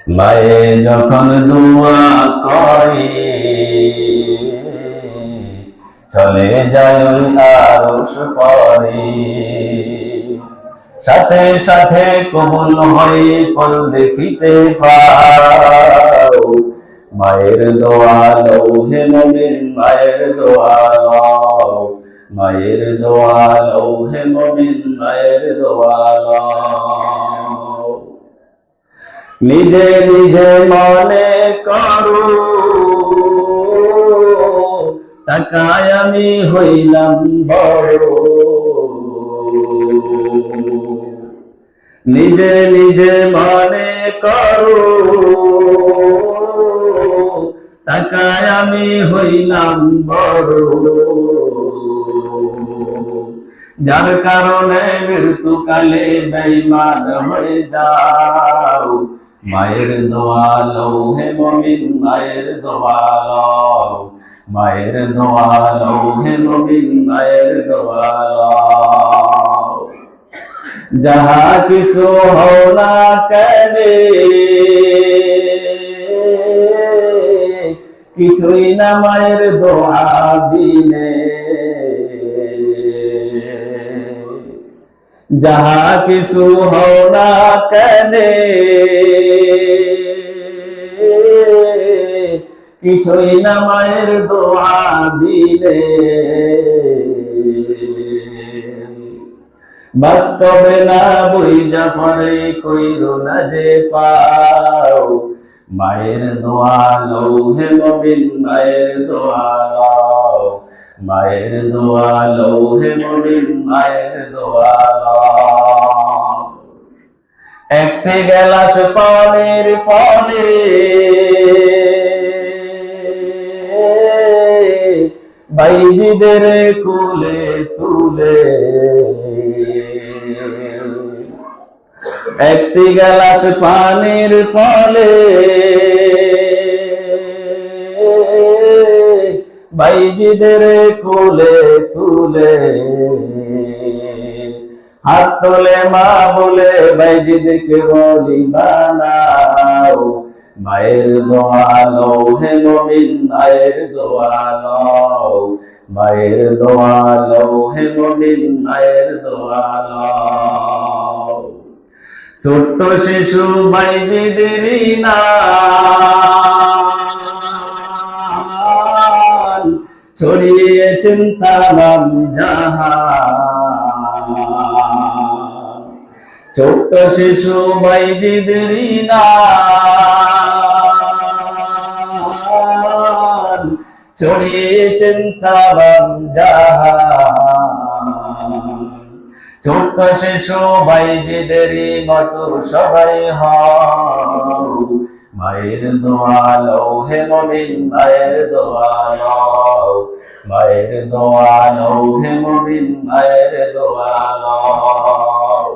মায়ে যখন দোয়া করে চলে যায় ওই আরশ পরে, সাথে সাথে কবুল হয় ফল দেখিতে পাও। মায়ের দোয়া লৌহে মুমিন, মায়ের দোয়া লও, মায়ের দোয়া লৌহে মুমিন, মায়ের দোয়া লও। নিজে নিজে মনে করো টাকায় আমি হইলাম বড়, নিজে নিজে মনে করো টাকায় আমি হইলাম বড়, যার কারণে মৃত্যুকালে বেঈমান হয়ে যাও। মায়ের দোয়া লৌহে মুমিন, মায়ের দোয়া লও, মায়ের দোয়া লৌহে মুমিন, মায়ের দোয়া লও। যাহা কিছু হও না কেনে কিছুই না মায়ের দোয়া বিনে, যাহা কিছু হও না কেনে কিছুই না মায়ের দোয়া বিনে। বাস্তবে না বুঝা পড়ে কইরো না যে পাও। মায়ের দোয়া লৌহে মুমিন, মায়ের দোয়া লও, মায়ের দোয়া লৌহে মুমিন, মায়ের দোয়া লও। একটি গেলাস পানির পরে বাইজিদের কোলে তুলে, একটি গেলাস পানির ফলে বাইজিদের কোলে তুলে, হাত তোলে মা বলে বাইজিদকে বলি বানাও। মায়ের দোয়া লৌহে মুমিন, মায়ের দোয়া লও, মায়ের দোয়া লৌহে মুমিন, মায়ের দোয়া লও। ছোট্ট শিশু বাইজিদেরই নাম ছড়িয়েছেন তামাম জাহান, ছোট্ট শিশু বাইজিদেরই নাম ছড়িয়েছেন তামাম জাহান। ছোট্ট শিশু বাইজিদেরই মতো সবাই হও। মায়ের দোয়া লৌহে মুমিন, মায়ের দোয়া লও, মায়ের দোয়া লৌহে মুমিন, মায়ের দোয়া লও।